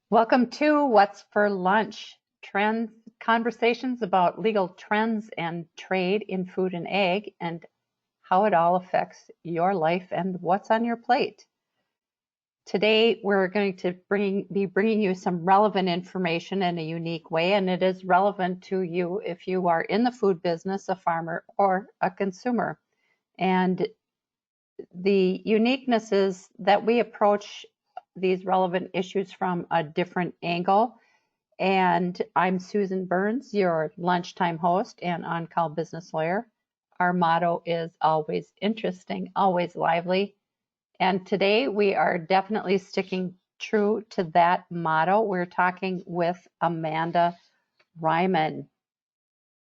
Welcome to What's for Lunch? Trends, conversations about legal trends and trade in food and ag and how it all affects your life and what's on your plate. Today, we're going to be bringing you some relevant information in a unique way, and it is relevant to you if you are in the food business, a farmer, or a consumer. And the uniqueness is that we approach these relevant issues from a different angle. And I'm Susan Burns, your lunchtime host and on-call business lawyer. Our motto is always interesting, always lively. And today we are definitely sticking true to that motto. We're talking with Amanda Reiman.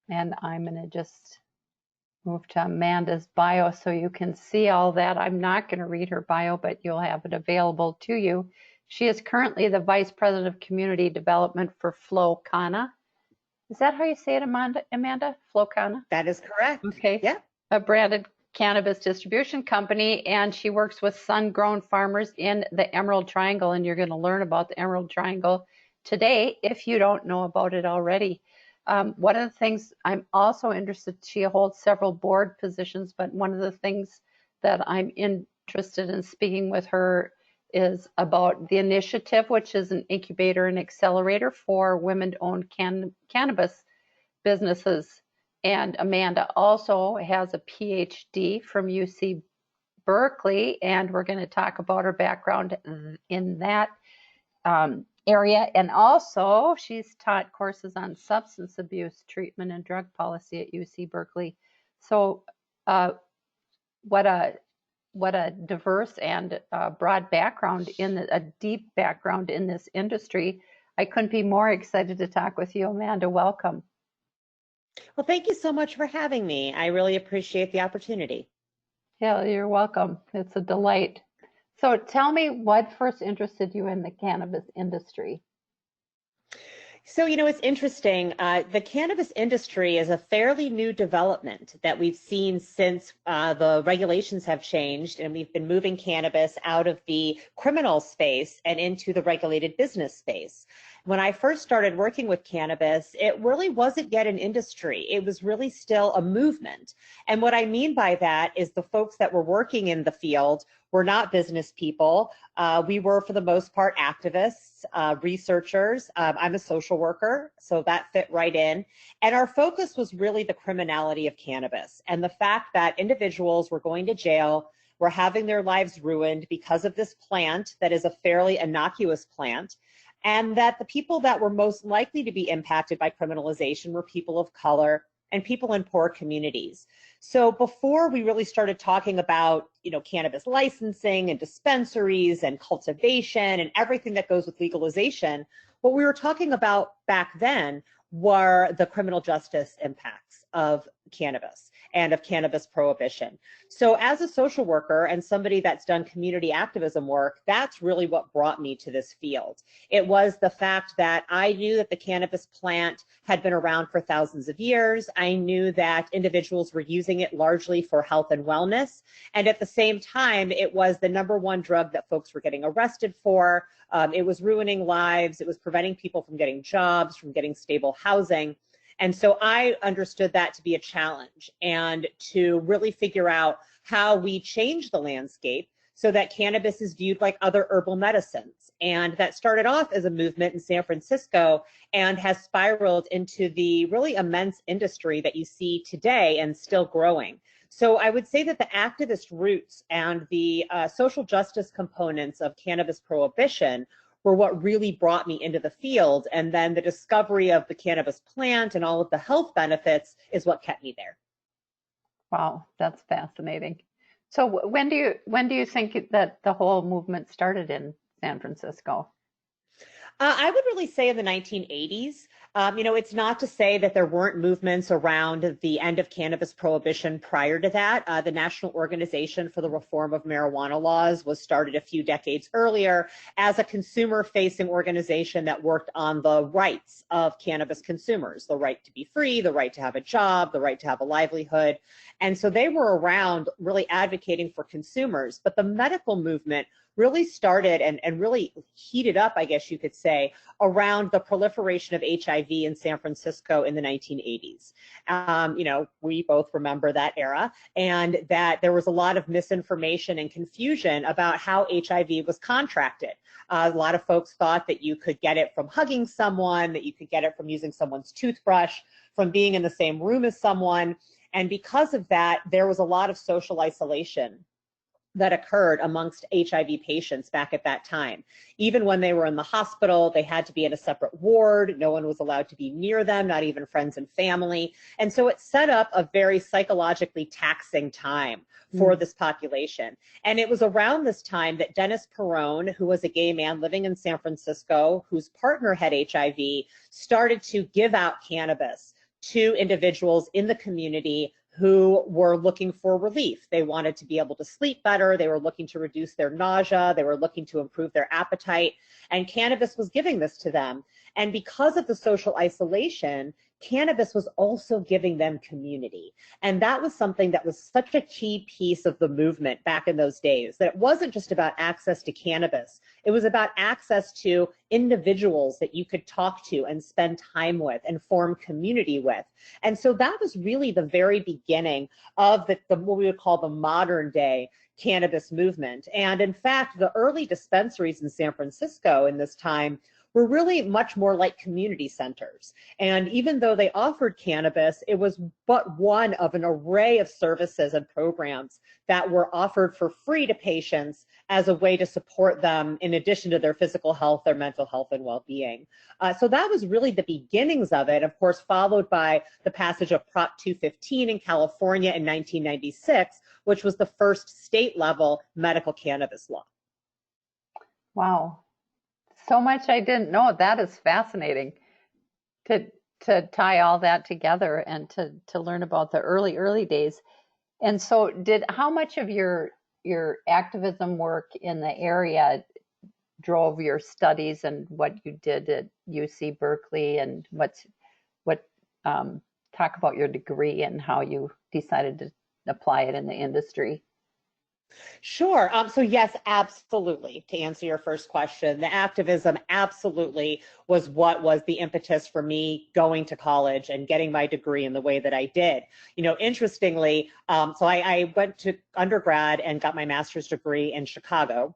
And I'm going to just move to Amanda's bio so you can see all that. I'm not going to read her bio, but you'll have it available to you. She is currently the Vice President of Community Development for Flow Kana. Is that how you say it, Amanda? Flow Kana? That is correct. Okay. Yeah. A branded cannabis distribution company, and she works with sun-grown farmers in the Emerald Triangle, and you're going to learn about the Emerald Triangle today if you don't know about it already. One of the things I'm also interested, she holds several board positions, but one of the things that I'm interested in speaking with her is about the initiative, which is an incubator and accelerator for women-owned cannabis businesses. And Amanda also has a PhD from UC Berkeley, and we're going to talk about her background in that area. And also, she's taught courses on substance abuse treatment and drug policy at UC Berkeley. So what a diverse and broad background, a deep background in this industry. I couldn't be more excited to talk with you, Amanda. Welcome. Well, thank you so much for having me. I really appreciate the opportunity. Yeah, you're welcome. It's a delight. So tell me what first interested you in the cannabis industry? So, it's interesting. The cannabis industry is a fairly new development that we've seen since the regulations have changed, and we've been moving cannabis out of the criminal space and into the regulated business space. When I first started working with cannabis, it really wasn't yet an industry. It was really still a movement. And what I mean by that is the folks that were working in the field were not business people. We were, for the most part, activists, researchers. I'm a social worker, so that fit right in. And our focus was really the criminality of cannabis and the fact that individuals were going to jail, were having their lives ruined because of this plant that is a fairly innocuous plant, and that the people that were most likely to be impacted by criminalization were people of color and people in poor communities. So before we really started talking about, cannabis licensing and dispensaries and cultivation and everything that goes with legalization, what we were talking about back then were the criminal justice impacts of cannabis and of cannabis prohibition. So as a social worker and somebody that's done community activism work, that's really what brought me to this field. It was the fact that I knew that the cannabis plant had been around for thousands of years. I knew that individuals were using it largely for health and wellness. And at the same time, it was the #1 drug that folks were getting arrested for. It was ruining lives. It was preventing people from getting jobs, from getting stable housing. And so I understood that to be a challenge and to really figure out how we change the landscape so that cannabis is viewed like other herbal medicines. And that started off as a movement in San Francisco and has spiraled into the really immense industry that you see today and still growing. So I would say that the activist roots and the social justice components of cannabis prohibition were what really brought me into the field. And then the discovery of the cannabis plant and all of the health benefits is what kept me there. Wow, that's fascinating. So when do you think that the whole movement started in San Francisco? I would really say in the 1980s. It's not to say that there weren't movements around the end of cannabis prohibition prior to that. The National Organization for the Reform of Marijuana Laws was started a few decades earlier as a consumer-facing organization that worked on the rights of cannabis consumers, the right to be free, the right to have a job, the right to have a livelihood. And so they were around really advocating for consumers. But the medical movement really started and really heated up, I guess you could say, around the proliferation of HIV in San Francisco in the 1980s. We both remember that era, and that there was a lot of misinformation and confusion about how HIV was contracted. A lot of folks thought that you could get it from hugging someone, that you could get it from using someone's toothbrush, from being in the same room as someone. And because of that, there was a lot of social isolation that occurred amongst HIV patients back at that time. Even when they were in the hospital, they had to be in a separate ward. No one was allowed to be near them, not even friends and family. And so it set up a very psychologically taxing time for this population. And it was around this time that Dennis Perrone, who was a gay man living in San Francisco, whose partner had HIV, started to give out cannabis to individuals in the community who were looking for relief. They wanted to be able to sleep better. They were looking to reduce their nausea. They were looking to improve their appetite. And cannabis was giving this to them. And because of the social isolation, cannabis was also giving them community. And that was something that was such a key piece of the movement back in those days, that it wasn't just about access to cannabis. It was about access to individuals that you could talk to and spend time with and form community with. And so that was really the very beginning of the what we would call the modern day cannabis movement. And in fact, the early dispensaries in San Francisco in this time were really much more like community centers. And even though they offered cannabis, it was but one of an array of services and programs that were offered for free to patients as a way to support them in addition to their physical health, their mental health, and well-being. So that was really the beginnings of it, of course, followed by the passage of Prop 215 in California in 1996, which was the first state-level medical cannabis law. Wow. So much I didn't know. That is fascinating to tie all that together and to learn about the early days. And so how much of your activism work in the area drove your studies and what you did at UC Berkeley, and talk about your degree and how you decided to apply it in the industry? Sure. So yes, absolutely. To answer your first question, the activism absolutely was what was the impetus for me going to college and getting my degree in the way that I did. Interestingly, so I went to undergrad and got my master's degree in Chicago,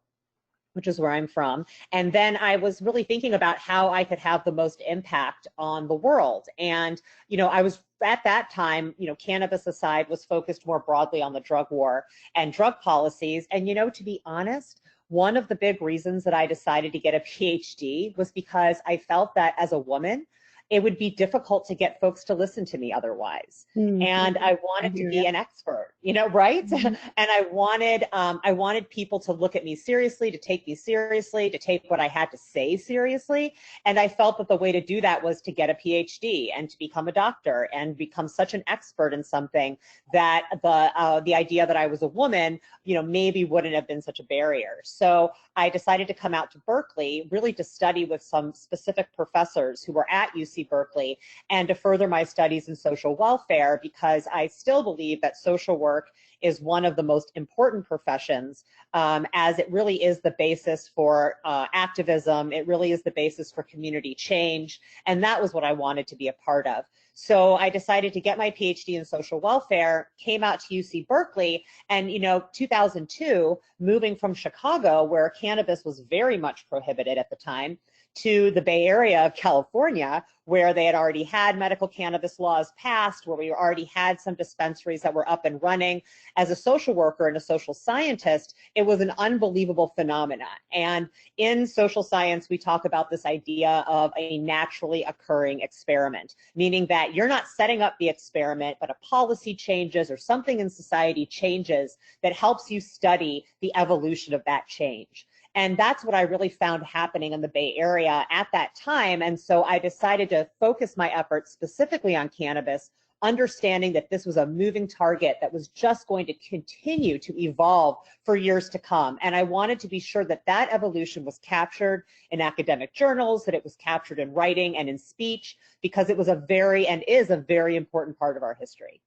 which is where I'm from. And then I was really thinking about how I could have the most impact on the world. And, I was at that time, cannabis aside, was focused more broadly on the drug war and drug policies. And, to be honest, one of the big reasons that I decided to get a PhD was because I felt that as a woman, it would be difficult to get folks to listen to me otherwise. Mm-hmm. And I wanted to be an expert, right? Mm-hmm. And I wanted people to look at me seriously, to take me seriously, to take what I had to say seriously. And I felt that the way to do that was to get a PhD and to become a doctor and become such an expert in something that the idea that I was a woman, maybe wouldn't have been such a barrier. So I decided to come out to Berkeley, really to study with some specific professors who were at UC Berkeley and to further my studies in social welfare, because I still believe that social work is one of the most important professions, as it really is the basis for activism. It really is the basis for community change. And that was what I wanted to be a part of. So I decided to get my PhD in social welfare, came out to UC Berkeley, and 2002, moving from Chicago, where cannabis was very much prohibited at the time, to the Bay Area of California, where they had already had medical cannabis laws passed, where we already had some dispensaries that were up and running. As a social worker and a social scientist, it was an unbelievable phenomenon. And in social science, we talk about this idea of a naturally occurring experiment, meaning that you're not setting up the experiment, but a policy changes or something in society changes that helps you study the evolution of that change. And that's what I really found happening in the Bay Area at that time. And so I decided to focus my efforts specifically on cannabis, understanding that this was a moving target that was just going to continue to evolve for years to come. And I wanted to be sure that that evolution was captured in academic journals, that it was captured in writing and in speech, because it was a very and is a very important part of our history.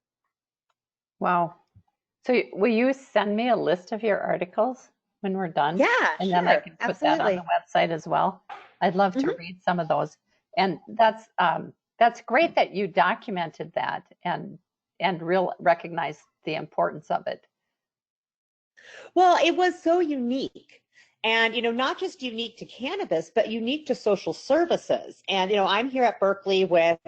Wow. So will you send me a list of your articles when we're done? Yeah, and sure, then I can put absolutely. that on the website as well. I'd love to Mhm. read some of those. And that's great that you documented that and recognize the importance of it. Well, it was so unique. And, not just unique to cannabis, but unique to social services. And, I'm here at Berkeley with,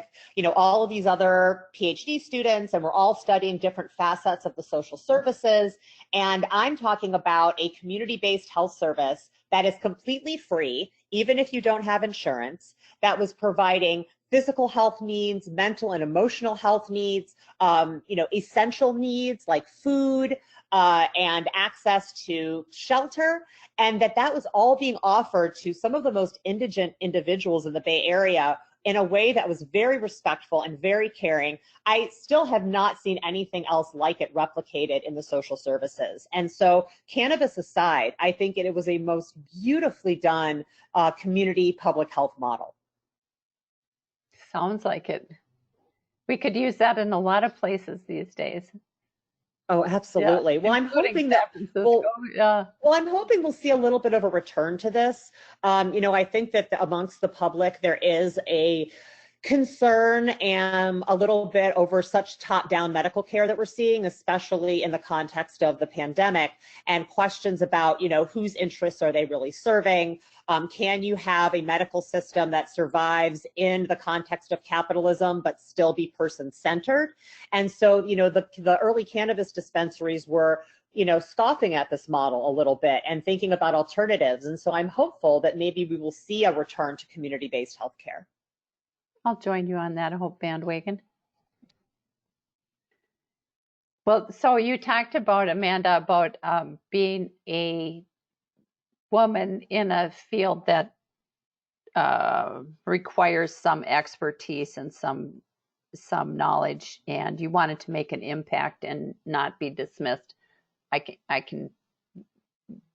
all of these other PhD students, and we're all studying different facets of the social services. And I'm talking about a community-based health service that is completely free, even if you don't have insurance, that was providing physical health needs, mental and emotional health needs, essential needs like food, and access to shelter, and that was all being offered to some of the most indigent individuals in the Bay Area in a way that was very respectful and very caring. I still have not seen anything else like it replicated in the social services. And so, cannabis aside, I think it was a most beautifully done community public health model. Sounds like it. We could use that in a lot of places these days. Oh, Yeah, absolutely. Well, I'm including hoping San that Francisco. we'll Yeah. Well, I'm hoping we'll see a little bit of a return to this. I think that amongst the public, there is a concern and a little bit over such top-down medical care that we're seeing, especially in the context of the pandemic, and questions about, whose interests are they really serving? Can you have a medical system that survives in the context of capitalism but still be person-centered? And so, the early cannabis dispensaries were scoffing at this model a little bit and thinking about alternatives. And so I'm hopeful that maybe we will see a return to community-based healthcare. I'll join you on that Hope bandwagon. Well, so you talked about, Amanda, about being a woman in a field that requires some expertise and some knowledge, and you wanted to make an impact and not be dismissed. I can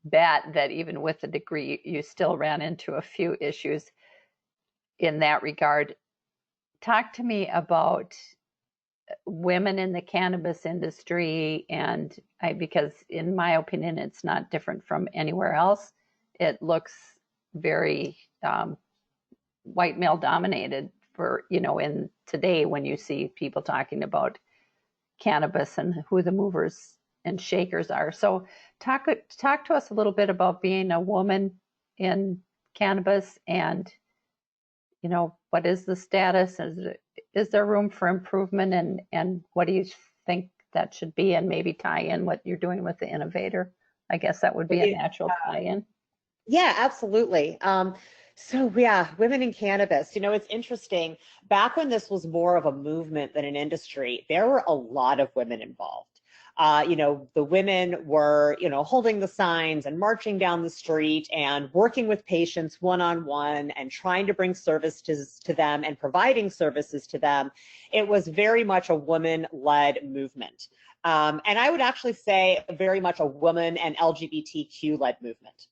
bet that even with a degree, you still ran into a few issues in that regard. Talk to me about women in the cannabis industry, and because in my opinion, it's not different from anywhere else. It looks very white male dominated for, in today when you see people talking about cannabis and who the movers and shakers are. So talk to us a little bit about being a woman in cannabis, and what is the status? Is there room for improvement, and what do you think that should be, and maybe tie in what you're doing with the Incubator? I guess that would be a natural tie-in. Yeah, absolutely. So yeah, women in cannabis, it's interesting. Back when this was more of a movement than an industry, there were a lot of women involved. The women were, holding the signs and marching down the street and working with patients one-on-one and trying to bring services to them and providing services to them. It was very much a woman-led movement. And I would actually say very much a woman and LGBTQ-led movement.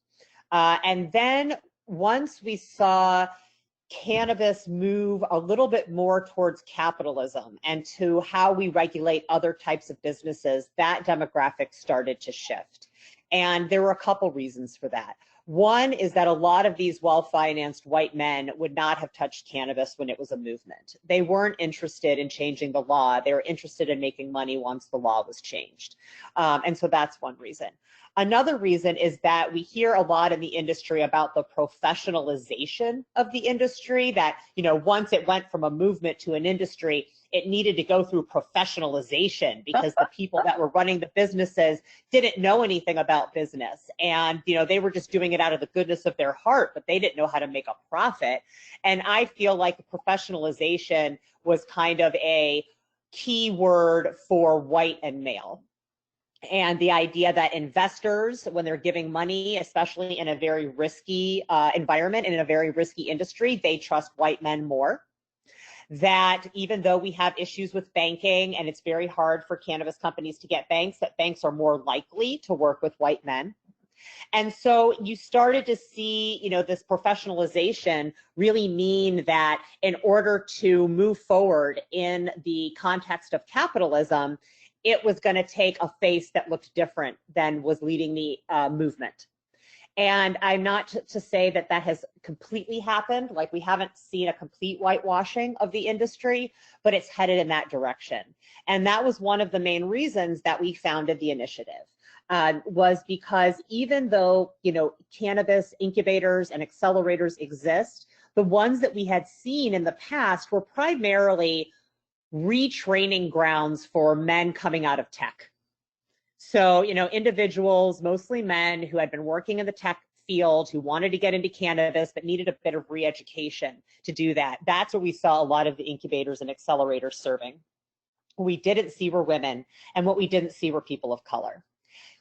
And then once we saw cannabis move a little bit more towards capitalism and to how we regulate other types of businesses, that demographic started to shift. And there were a couple reasons for that. One is that a lot of these well-financed white men would not have touched cannabis when it was a movement. They weren't interested in changing the law. They were interested in making money once the law was changed. And so that's one reason. Another reason is that we hear a lot in the industry about the professionalization of the industry, that, once it went from a movement to an industry, it needed to go through professionalization because the people that were running the businesses didn't know anything about business. And, they were just doing it out of the goodness of their heart, but they didn't know how to make a profit. And I feel like professionalization was kind of a key word for white and male. And the idea that investors, when they're giving money, especially in a very risky environment and in a very risky industry, they trust white men more. That even though we have issues with banking and it's very hard for cannabis companies to get banks, that banks are more likely to work with white men. And so you started to see, this professionalization really mean that in order to move forward in the context of capitalism, it was going to take a face that looked different than was leading the movement. And I'm not to say that that has completely happened, like we haven't seen a complete whitewashing of the industry, but it's headed in that direction. And that was one of the main reasons that we founded the initiative, was because even though, cannabis incubators and accelerators exist, the ones that we had seen in the past were primarily retraining grounds for men coming out of tech. So, individuals, mostly men who had been working in the tech field, who wanted to get into cannabis, but needed a bit of re-education to do that. That's what we saw a lot of the incubators and accelerators serving. What we didn't see were women, and what we didn't see were people of color.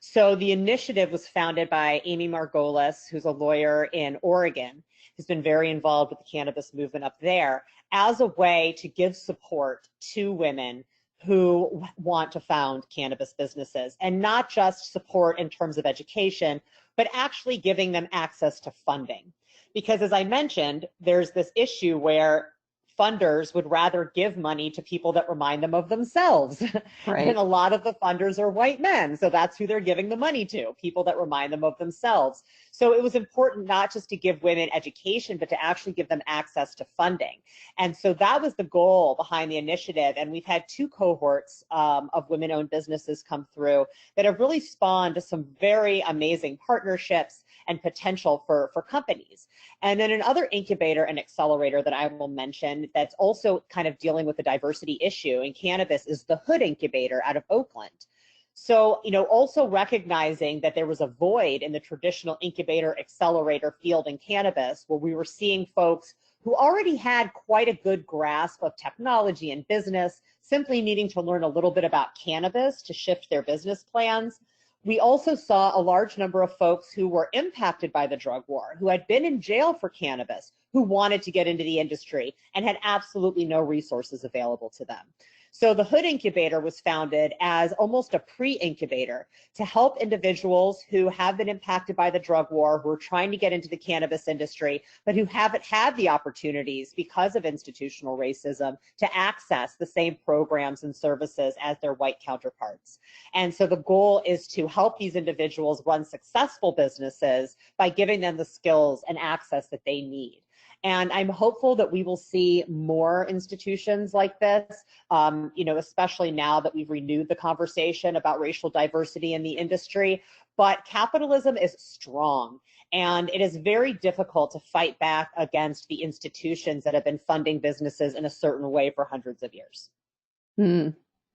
So the initiative was founded by Amy Margolis, who's a lawyer in Oregon, who's been very involved with the cannabis movement up there, as a way to give support to women who want to found cannabis businesses, and not just support in terms of education, but actually giving them access to funding. Because as I mentioned, there's this issue where funders would rather give money to people that remind them of themselves. Right. And a lot of the funders are white men. So that's who they're giving the money to, people that remind them of themselves. So it was important not just to give women education, but to actually give them access to funding. And so that was the goal behind the initiative. And we've had 2 cohorts of women-owned businesses come through that have really spawned some very amazing partnerships and potential for companies. And then another incubator and accelerator that I will mention that's also kind of dealing with the diversity issue in cannabis is the Hood Incubator out of Oakland. So, also recognizing that there was a void in the traditional incubator accelerator field in cannabis, where we were seeing folks who already had quite a good grasp of technology and business, simply needing to learn a little bit about cannabis to shift their business plans. We also saw a large number of folks who were impacted by the drug war, who had been in jail for cannabis, who wanted to get into the industry and had absolutely no resources available to them. So the Hood Incubator was founded as almost a pre-incubator to help individuals who have been impacted by the drug war, who are trying to get into the cannabis industry, but who haven't had the opportunities because of institutional racism to access the same programs and services as their white counterparts. And so the goal is to help these individuals run successful businesses by giving them the skills and access that they need. And I'm hopeful that we will see more institutions like this, especially now that we've renewed the conversation about racial diversity in the industry. But capitalism is strong, and it is very difficult to fight back against the institutions that have been funding businesses in a certain way for hundreds of years.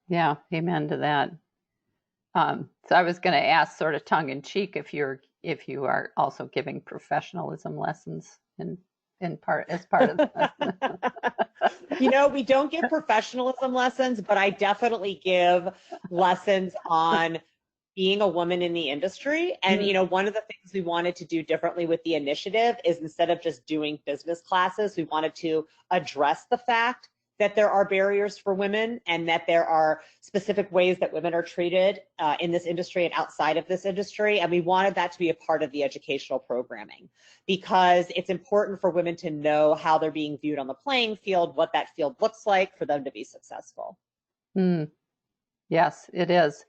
Yeah, amen to that. So I was going to ask, sort of tongue in cheek, if you are also giving professionalism lessons as part of we don't give professionalism lessons, but I definitely give lessons on being a woman in the industry. And one of the things we wanted to do differently with the initiative is, instead of just doing business classes, we wanted to address the fact that there are barriers for women, and that there are specific ways that women are treated in this industry and outside of this industry. And we wanted that to be a part of the educational programming, because it's important for women to know how they're being viewed on the playing field, what that field looks like for them to be successful. Yes, it is.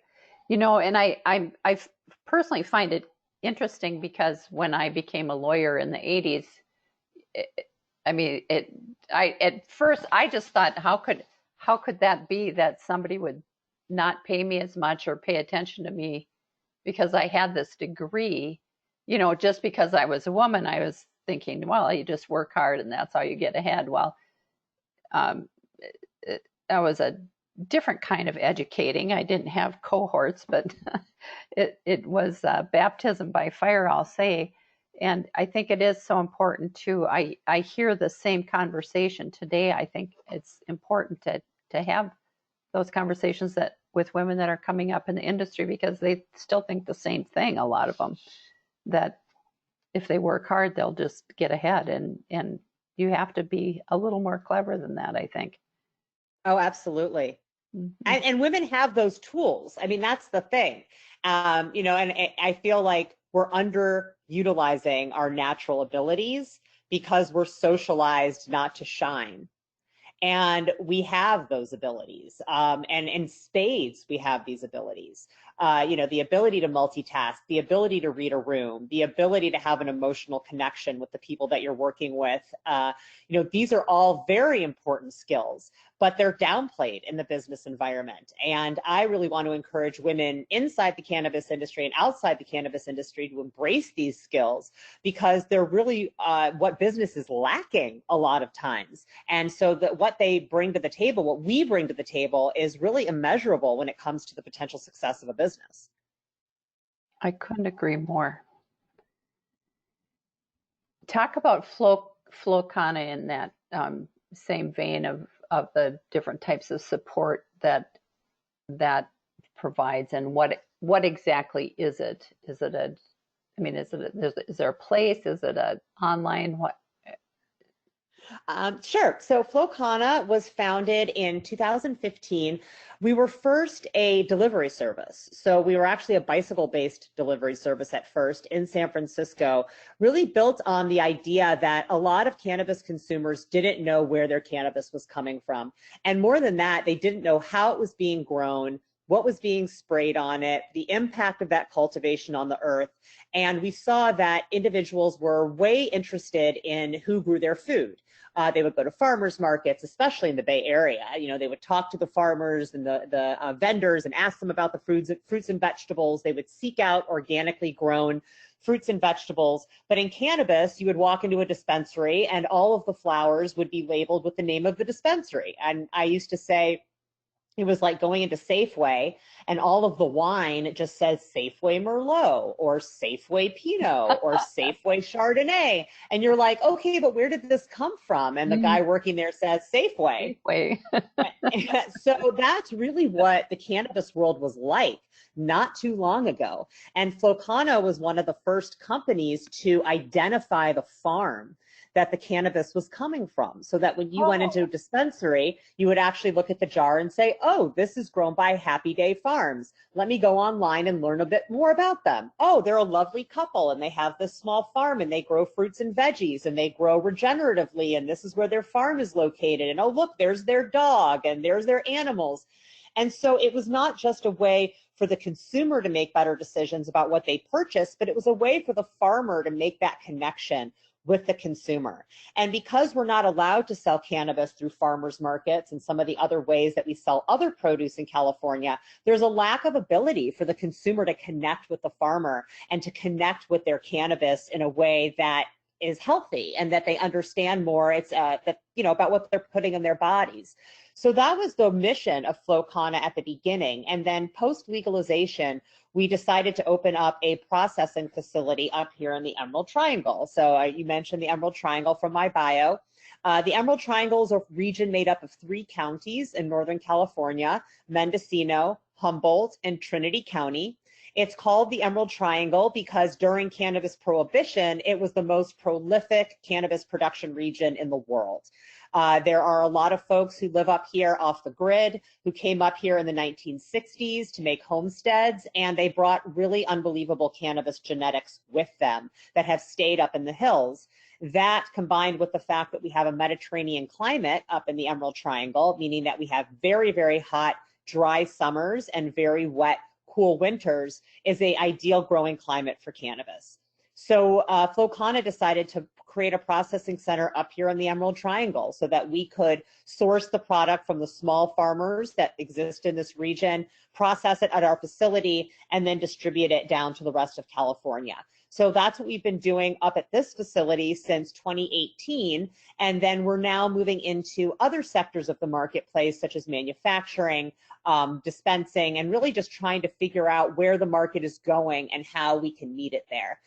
And I personally find it interesting, because when I became a lawyer in the 80s, at first I just thought, how could that be, that somebody would not pay me as much or pay attention to me because I had this degree, just because I was a woman. I was thinking, well, you just work hard and that's how you get ahead. Well, that was a different kind of educating. I didn't have cohorts, but it was baptism by fire, I'll say. And I think it is so important too. I hear the same conversation today. I think it's important to have those conversations with women that are coming up in the industry, because they still think the same thing, a lot of them, that if they work hard, they'll just get ahead. And you have to be a little more clever than that, I think. Oh, absolutely. Mm-hmm. And women have those tools. I mean, that's the thing. And I feel like we're underutilizing our natural abilities because we're socialized not to shine. And we have those abilities. And in spades, we have these abilities. the ability to multitask, the ability to read a room, the ability to have an emotional connection with the people that you're working with. These are all very important skills, but they're downplayed in the business environment. And I really want to encourage women inside the cannabis industry and outside the cannabis industry to embrace these skills, because they're really what business is lacking a lot of times. And so that what they bring to the table, what we bring to the table, is really immeasurable when it comes to the potential success of a business. I couldn't agree more. Talk about Flowcana in that same vein of the different types of support that provides, and what exactly is it? Is there a place? Is it an online? What? Sure. So Flowcana was founded in 2015. We were first a delivery service. So we were actually a bicycle-based delivery service at first in San Francisco, really built on the idea that a lot of cannabis consumers didn't know where their cannabis was coming from. And more than that, they didn't know how it was being grown, what was being sprayed on it, the impact of that cultivation on the earth. And we saw that individuals were way interested in who grew their food. They would go to farmers markets, especially in the Bay Area. They would talk to the farmers and the vendors and ask them about the fruits and vegetables. They would seek out organically grown fruits and vegetables. But in cannabis, you would walk into a dispensary and all of the flowers would be labeled with the name of the dispensary. And I used to say, it was like going into Safeway and all of the wine just says Safeway Merlot or Safeway Pinot or Safeway Chardonnay. And you're like, okay, but where did this come from? And the guy working there says Safeway. So that's really what the cannabis world was like not too long ago. And Flowcana was one of the first companies to identify the farm that the cannabis was coming from, so that when you went into a dispensary, you would actually look at the jar and say, oh, this is grown by Happy Day Farms. Let me go online and learn a bit more about them. Oh, they're a lovely couple and they have this small farm and they grow fruits and veggies and they grow regeneratively, and this is where their farm is located. And oh, look, there's their dog and there's their animals. And so it was not just a way for the consumer to make better decisions about what they purchase, but it was a way for the farmer to make that connection with the consumer. And because we're not allowed to sell cannabis through farmers markets and some of the other ways that we sell other produce in California, there's a lack of ability for the consumer to connect with the farmer and to connect with their cannabis in a way that is healthy and that they understand more. It's about what they're putting in their bodies. So that was the mission of Flowcana at the beginning. And then post legalization, we decided to open up a processing facility up here in the Emerald Triangle. So you mentioned the Emerald Triangle from my bio. The Emerald Triangle is a region made up of 3 counties in Northern California: Mendocino, Humboldt, and Trinity County. It's called the Emerald Triangle because during cannabis prohibition, it was the most prolific cannabis production region in the world. There are a lot of folks who live up here off the grid who came up here in the 1960s to make homesteads, and they brought really unbelievable cannabis genetics with them that have stayed up in the hills. That, combined with the fact that we have a Mediterranean climate up in the Emerald Triangle, meaning that we have very, very hot, dry summers and very wet, cool winters, is an ideal growing climate for cannabis. So Flowcana decided to create a processing center up here in the Emerald Triangle so that we could source the product from the small farmers that exist in this region, process it at our facility, and then distribute it down to the rest of California. So that's what we've been doing up at this facility since 2018. And then we're now moving into other sectors of the marketplace, such as manufacturing, dispensing, and really just trying to figure out where the market is going and how we can meet it there.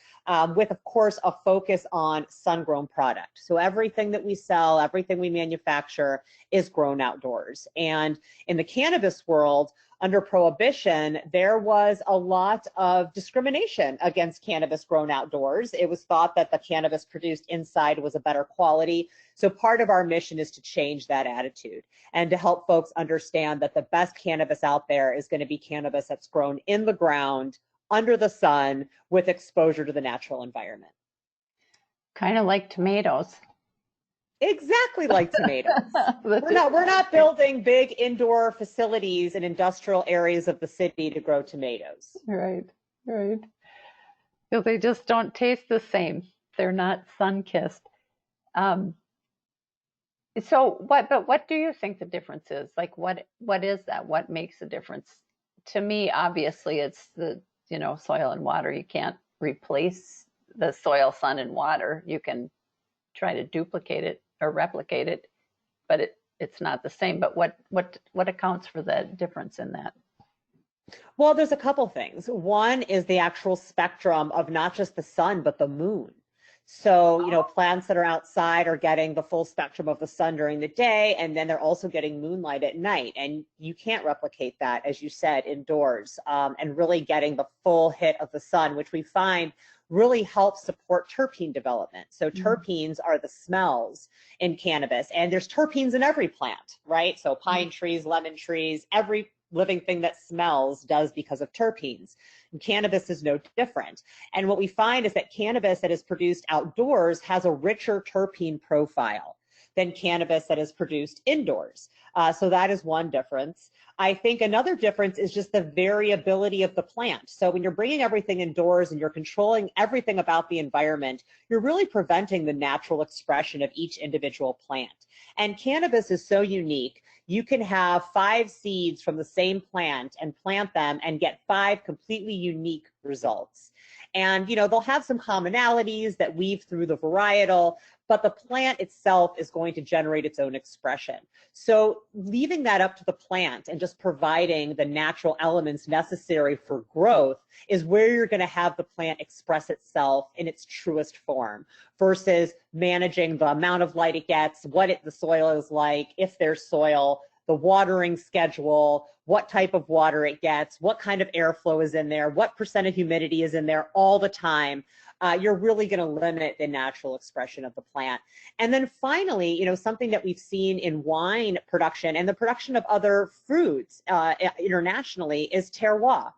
With, of course, a focus on sun-grown product. So everything that we sell, everything we manufacture is grown outdoors. And in the cannabis world, under prohibition, there was a lot of discrimination against cannabis grown outdoors. It was thought that the cannabis produced inside was a better quality. So part of our mission is to change that attitude and to help folks understand that the best cannabis out there is going to be cannabis that's grown in the ground, under the sun, with exposure to the natural environment. Kind of like tomatoes. Exactly like tomatoes. That's We're not building big indoor facilities in industrial areas of the city to grow tomatoes. right, right. Because they just don't taste the same. They're not sun-kissed. Um, but what do you think the difference is? Like, what is that? What makes a difference? To me, obviously, it's the, soil and water. You can't replace the soil, sun, and water. You can try to duplicate it or replicate it, but it's not the same. But what accounts for the difference in that? Well, there's a couple things. One is the actual spectrum of not just the sun, but the moon. So, plants that are outside are getting the full spectrum of the sun during the day, and then they're also getting moonlight at night. And you can't replicate that, as you said, indoors, and really getting the full hit of the sun, which we find really helps support terpene development. So terpenes are the smells in cannabis, and there's terpenes in every plant, right? So pine trees, lemon trees, every living thing that smells does because of terpenes. And cannabis is no different. And what we find is that cannabis that is produced outdoors has a richer terpene profile than cannabis that is produced indoors. So that is one difference. I think another difference is just the variability of the plant. So when you're bringing everything indoors and you're controlling everything about the environment, you're really preventing the natural expression of each individual plant. And cannabis is so unique. You can have 5 seeds from the same plant and plant them and get 5 completely unique results. And, they'll have some commonalities that weave through the varietal, but the plant itself is going to generate its own expression. So leaving that up to the plant and just providing the natural elements necessary for growth is where you're going to have the plant express itself in its truest form, versus managing the amount of light it gets, the soil is like, if there's soil, the watering schedule, what type of water it gets, what kind of airflow is in there, what percent of humidity is in there all the time. You're really going to limit the natural expression of the plant. And then finally, something that we've seen in wine production and the production of other fruits internationally is terroir.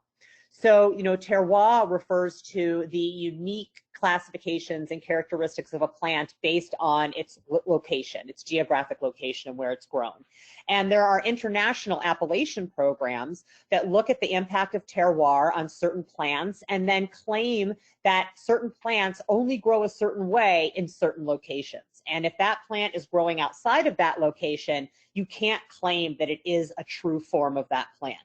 So, terroir refers to the unique classifications and characteristics of a plant based on its location, its geographic location, and where it's grown. And there are international appellation programs that look at the impact of terroir on certain plants and then claim that certain plants only grow a certain way in certain locations. And if that plant is growing outside of that location, you can't claim that it is a true form of that plant.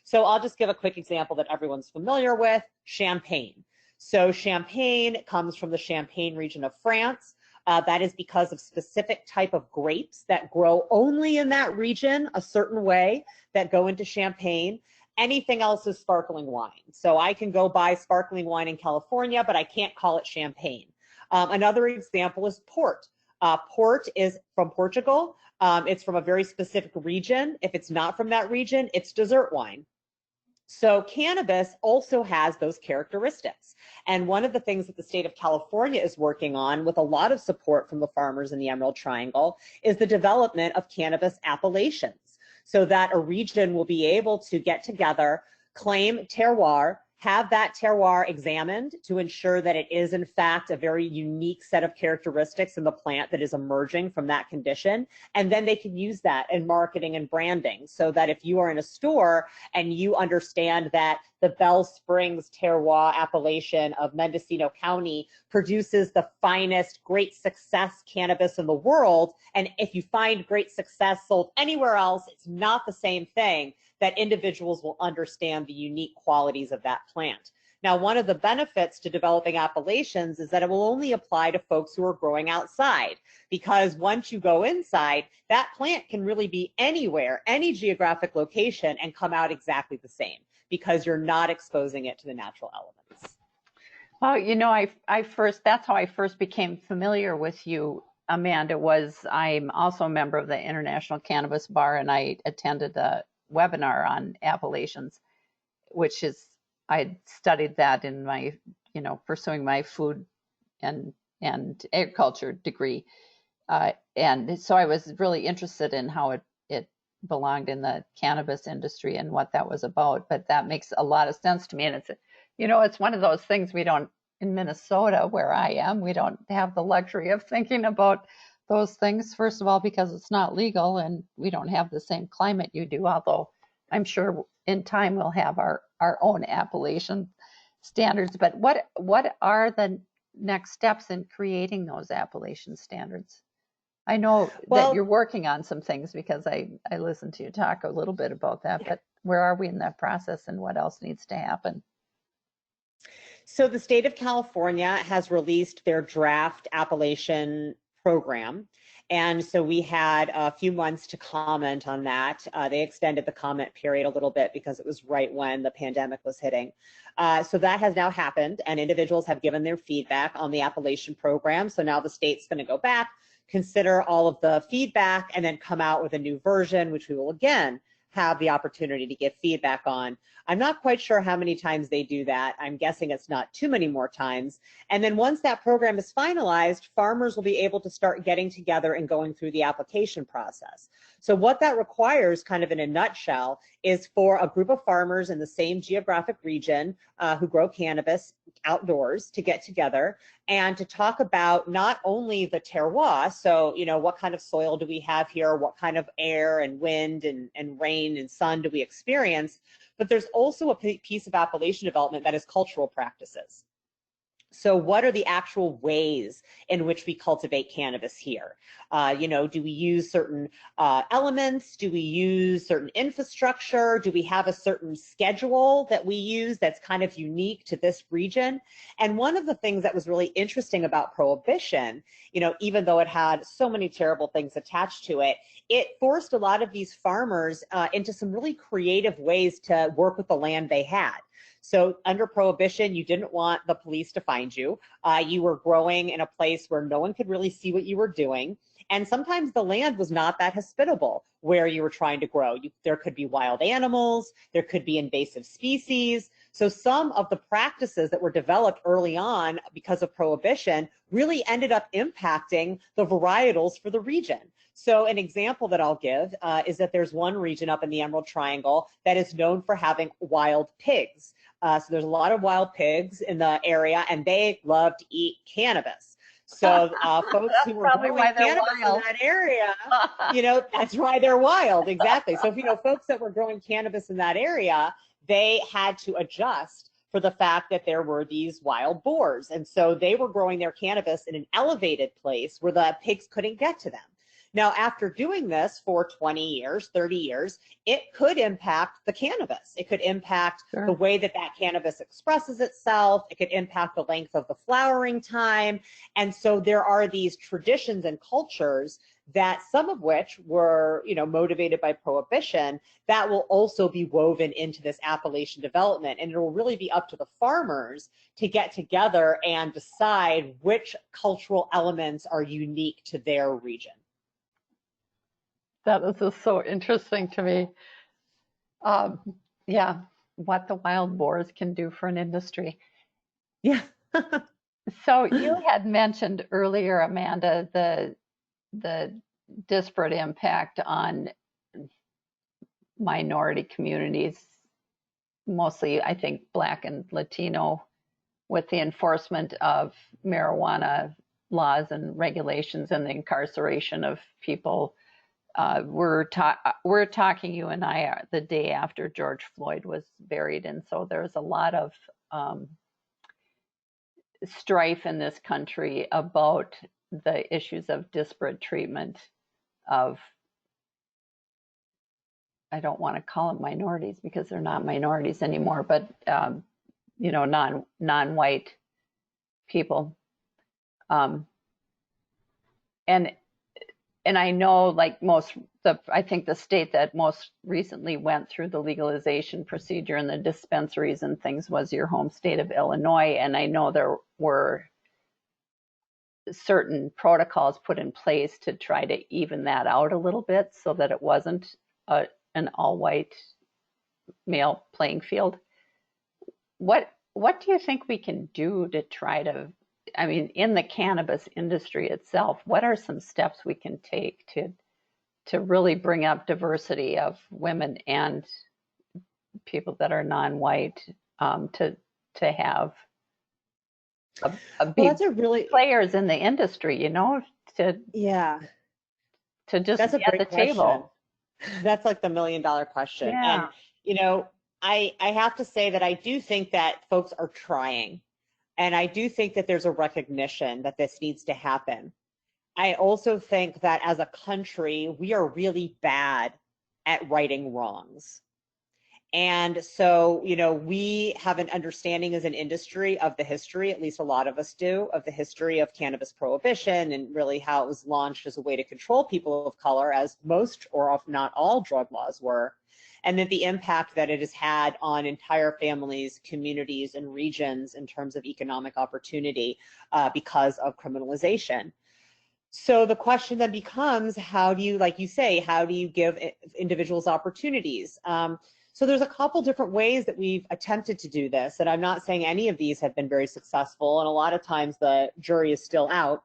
So I'll just give a quick example that everyone's familiar with, champagne. So champagne comes from the Champagne region of France. That is because of specific type of grapes that grow only in that region a certain way that go into champagne. Anything else is sparkling wine. So I can go buy sparkling wine in California, but I can't call it champagne. Another example is port. Port is from Portugal. It's from a very specific region. If it's not from that region, it's dessert wine. So cannabis also has those characteristics. And one of the things that the state of California is working on, with a lot of support from the farmers in the Emerald Triangle, is the development of cannabis appellations, so that a region will be able to get together, claim terroir, have that terroir examined to ensure that it is in fact a very unique set of characteristics in the plant that is emerging from that condition. And then they can use that in marketing and branding, so that if you are in a store and you understand that the Bell Springs terroir appellation of Mendocino County produces the finest great success cannabis in the world, and if you find great success sold anywhere else, it's not the same thing, that individuals will understand the unique qualities of that plant. Now, one of the benefits to developing appellations is that it will only apply to folks who are growing outside, because once you go inside, that plant can really be anywhere, any geographic location, and come out exactly the same, because you're not exposing it to the natural elements. Well, that's how I first became familiar with you, Amanda. I'm also a member of the International Cannabis Bar, and I attended a webinar on appellations, which is, I studied that in my, pursuing my food and agriculture degree. And so I was really interested in how it belonged in the cannabis industry and what that was about. But that makes a lot of sense to me. And it's one of those things we don't, in Minnesota, where I am, we don't have the luxury of thinking about those things? First of all, because it's not legal and we don't have the same climate you do, although I'm sure in time we'll have our own appellation standards. But what are the next steps in creating those appellation standards? I know that you're working on some things because I listened to you talk a little bit about that, but where are we in that process and what else needs to happen? So the state of California has released their draft appellation program. And so we had a few months to comment on that. They extended the comment period a little bit because it was right when the pandemic was hitting. So that has now happened, and individuals have given their feedback on the appellation program. So now the state's going to go back, consider all of the feedback, and then come out with a new version, which we will again have the opportunity to give feedback on. I'm not quite sure how many times they do that. I'm guessing it's not too many more times. And then once that program is finalized, farmers will be able to start getting together and going through the application process. So what that requires, kind of in a nutshell, is for a group of farmers in the same geographic region who grow cannabis outdoors to get together and to talk about not only the terroir, so, you know, what kind of soil do we have here, what kind of air and wind and rain and sun do we experience, but there's also a piece of appellation development that is cultural practices. So what are the actual ways in which we cultivate cannabis here? You know, do we use certain elements? Do we use certain infrastructure? Do we have a certain schedule that we use that's kind of unique to this region? And one of the things that was really interesting about Prohibition, you know, even though it had so many terrible things attached to it, it forced a lot of these farmers into some really creative ways to work with the land they had. So under Prohibition, you didn't want the police to find you. You were growing in a place where no one could really see what you were doing. And sometimes the land was not that hospitable where you were trying to grow. There could be wild animals, there could be invasive species. So some of the practices that were developed early on because of Prohibition really ended up impacting the varietals for the region. So an example that I'll give is that there's one region up in the Emerald Triangle that is known for having wild pigs. So there's a lot of wild pigs in the area, and they love to eat cannabis. So folks who were growing cannabis in that area, you know, that's why they're wild, exactly. So, you know, folks that were growing cannabis in that area, they had to adjust for the fact that there were these wild boars. And so they were growing their cannabis in an elevated place where the pigs couldn't get to them. Now, after doing this for 20 years, 30 years, it could impact the cannabis. It could impact the way that that cannabis expresses itself. It could impact the length of the flowering time. And so there are these traditions and cultures that some of which were, you know, motivated by Prohibition that will also be woven into this appellation development. And it will really be up to the farmers to get together and decide which cultural elements are unique to their region. That is just so interesting to me. Yeah, what the wild boars can do for an industry. Yeah. So you had mentioned earlier, Amanda, the disparate impact on minority communities, mostly I think Black and Latino, with the enforcement of marijuana laws and regulations and the incarceration of people. We're talking, you and I, the day after George Floyd was buried, and so there's a lot of strife in this country about the issues of disparate treatment of, I don't want to call them minorities because they're not minorities anymore, but you know, non-white people, and I know, like I think the state that most recently went through the legalization procedure and the dispensaries and things was your home state of Illinois. And I know there were certain protocols put in place to try to even that out a little bit so that it wasn't an all-white male playing field. What do you think we can do to try to, I mean, in the cannabis industry itself, what are some steps we can take to really bring up diversity of women and people that are non-white, to have a big players in the industry, you know, to Yeah, just that's be a at the great question. table? That's like the million-dollar question. Yeah. And, you know, I have to say that I do think that folks are trying. And I do think that there's a recognition that this needs to happen. I also think that as a country, we are really bad at righting wrongs. And so, you know, we have an understanding as an industry of the history, at least a lot of us do, of the history of cannabis prohibition and really how it was launched as a way to control people of color, as most or if not all drug laws were, and then the impact that it has had on entire families, communities, and regions in terms of economic opportunity because of criminalization. So the question then becomes, how do you, like you say, how do you give individuals opportunities? So there's a couple different ways that we've attempted to do this, and I'm not saying any of these have been very successful, and a lot of times the jury is still out,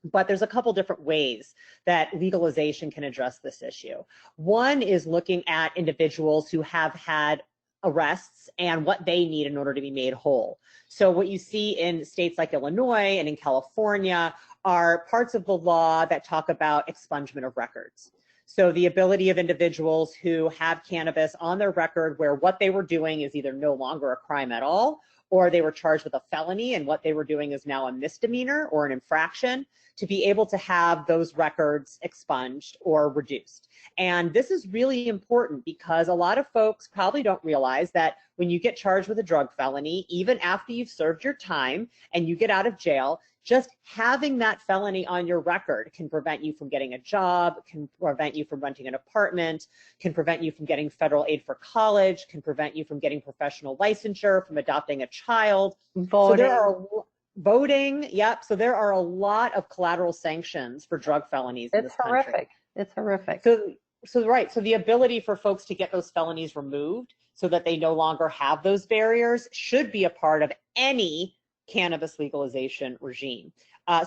but there's a couple different ways that legalization can address this issue. One is looking at individuals who have had arrests and what they need in order to be made whole. So what you see in states like Illinois and in California are parts of the law that talk about expungement of records. So the ability of individuals who have cannabis on their record where what they were doing is either no longer a crime at all, or they were charged with a felony and what they were doing is now a misdemeanor or an infraction, to be able to have those records expunged or reduced. And this is really important because a lot of folks probably don't realize that when you get charged with a drug felony, even after you've served your time and you get out of jail, just having that felony on your record can prevent you from getting a job, can prevent you from renting an apartment, can prevent you from getting federal aid for college, can prevent you from getting professional licensure, from adopting a child. Voting. So there are voting, yep. So there are a lot of collateral sanctions for drug felonies in this country. It's horrific. It's horrific. So right. So the ability for folks to get those felonies removed so that they no longer have those barriers should be a part of any cannabis legalization regime.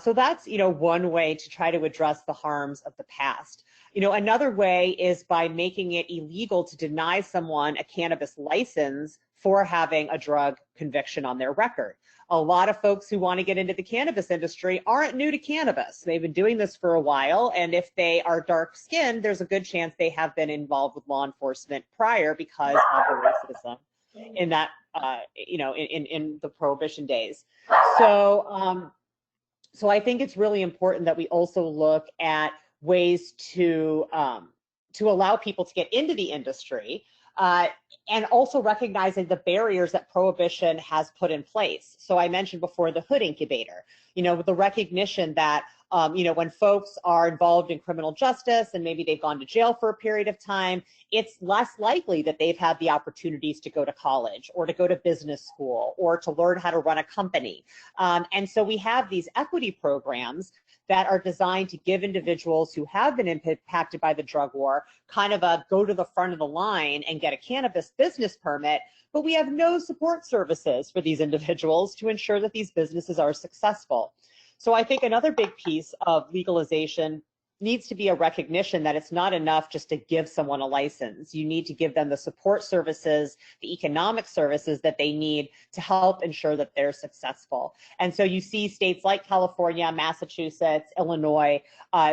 So that's, you know, one way to try to address the harms of the past. You know, another way is by making it illegal to deny someone a cannabis license for having a drug conviction on their record. A lot of folks who want to get into the cannabis industry aren't new to cannabis. They've been doing this for a while, and if they are dark-skinned, there's a good chance they have been involved with law enforcement prior because of the racism in that, you know, in the prohibition days. So, so I think it's really important that we also look at ways to allow people to get into the industry, and also recognizing the barriers that prohibition has put in place. So I mentioned before the hood incubator, you know, the recognition that, you know, when folks are involved in criminal justice and maybe they've gone to jail for a period of time, it's less likely that they've had the opportunities to go to college or to go to business school or to learn how to run a company. And so we have these equity programs that are designed to give individuals who have been impacted by the drug war kind of a go to the front of the line and get a cannabis business permit, but we have no support services for these individuals to ensure that these businesses are successful. So I think another big piece of legalization needs to be a recognition that it's not enough just to give someone a license. You need to give them the support services, the economic services that they need to help ensure that they're successful. And so you see states like California, Massachusetts, Illinois,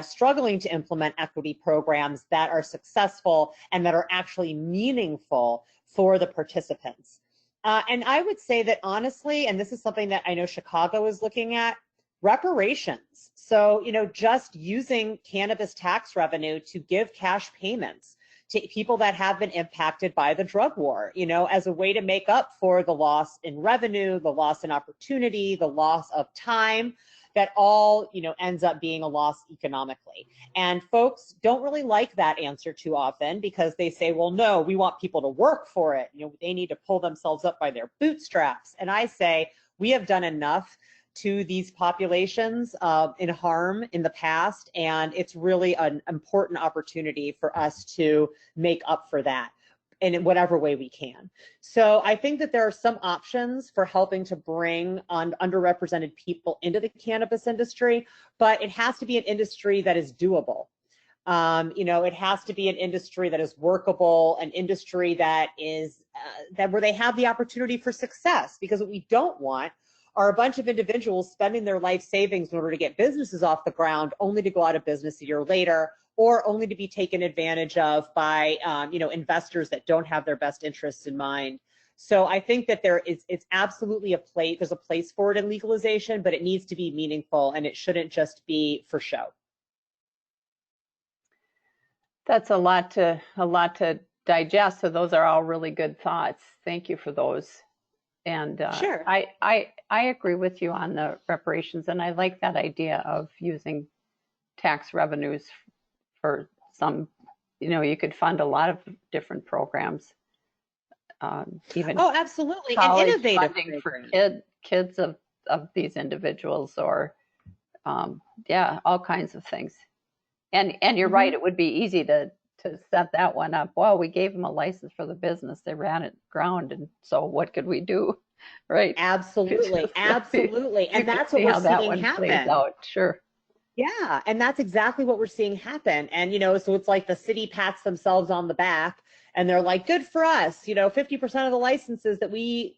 struggling to implement equity programs that are successful and that are actually meaningful for the participants. And I would say that honestly, and this is something that I know Chicago is looking at, reparations. So, you know, just using cannabis tax revenue to give cash payments to people that have been impacted by the drug war, you know, as a way to make up for the loss in revenue, the loss in opportunity, the loss of time, that all, you know, ends up being a loss economically. And folks don't really like that answer too often because they say, well, no, we want people to work for it. You know, they need to pull themselves up by their bootstraps. And I say, we have done enough to these populations in harm in the past, and it's really an important opportunity for us to make up for that in whatever way we can. So I think that there are some options for helping to bring on underrepresented people into the cannabis industry, but it has to be an industry that is doable. You know, it has to be an industry that is workable, an industry that is that where they have the opportunity for success, because what we don't want are a bunch of individuals spending their life savings in order to get businesses off the ground, only to go out of business a year later, or only to be taken advantage of by investors that don't have their best interests in mind. So I think that it's absolutely there's a place for it in legalization, but it needs to be meaningful, and it shouldn't just be for show. That's a lot to digest. So those are all really good thoughts. Thank you for those. And Sure. I agree with you on the reparations, and I like that idea of using tax revenues for some. You could fund a lot of different programs. Even absolutely, college and innovative funding for kids of these individuals, or all kinds of things. And you're right, it would be easy to set that one up. Well, we gave them a license for the business, they ran it ground, and so what could we do, right? Absolutely, absolutely, and that's what we're seeing happen. Sure. Yeah, and that's exactly what we're seeing happen. And so it's like the city pats themselves on the back, and they're like, "Good for us." 50% of the licenses that we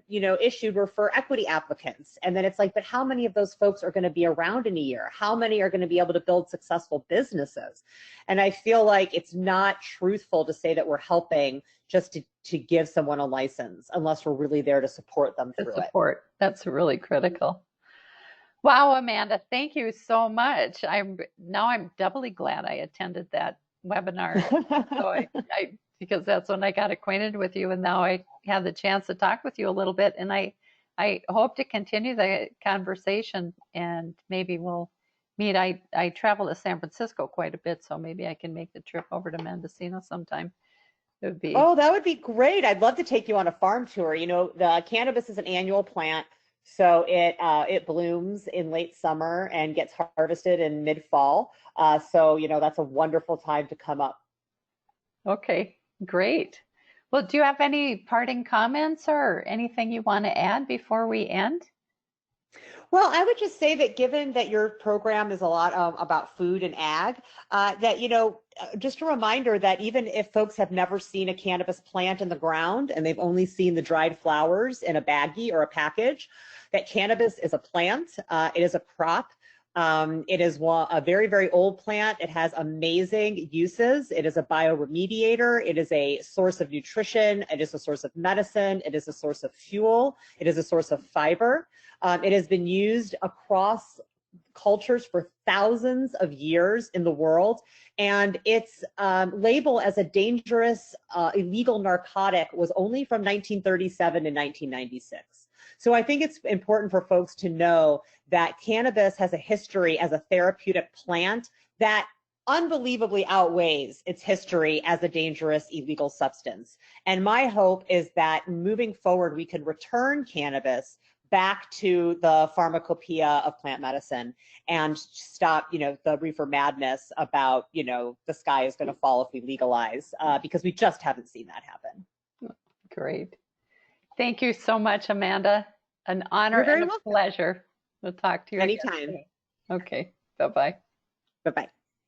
issued were for equity applicants. And then it's like, but how many of those folks are going to be around in a year? How many are going to be able to build successful businesses? And I feel like it's not truthful to say that we're helping just to give someone a license, unless we're really there to support them through it. That's really critical. Wow, Amanda, thank you so much. I'm doubly glad I attended that webinar. So because that's when I got acquainted with you, and now I have the chance to talk with you a little bit, and I hope to continue the conversation, and maybe we'll meet. I travel to San Francisco quite a bit, so maybe I can make the trip over to Mendocino sometime. It would be that would be great. I'd love to take you on a farm tour. The cannabis is an annual plant, so it blooms in late summer and gets harvested in mid-fall. So that's a wonderful time to come up. Okay, great. Well, do you have any parting comments or anything you want to add before we end? Well, I would just say that given that your program is a lot about food and ag, that, just a reminder that even if folks have never seen a cannabis plant in the ground and they've only seen the dried flowers in a baggie or a package, that cannabis is a plant. It is a crop. It is a very, very old plant. It has amazing uses. It is a bioremediator. It is a source of nutrition. It is a source of medicine. It is a source of fuel. It is a source of fiber. It has been used across cultures for thousands of years in the world, and its label as a dangerous illegal narcotic was only from 1937 to 1996. So I think it's important for folks to know that cannabis has a history as a therapeutic plant that unbelievably outweighs its history as a dangerous illegal substance. And my hope is that moving forward, we can return cannabis back to the pharmacopoeia of plant medicine and stop, the reefer madness about, the sky is going to fall if we legalize, because we just haven't seen that happen. Great. Thank you so much, Amanda. An honor and a pleasure. We'll talk to you anytime. again. Okay. Bye-bye. Bye-bye.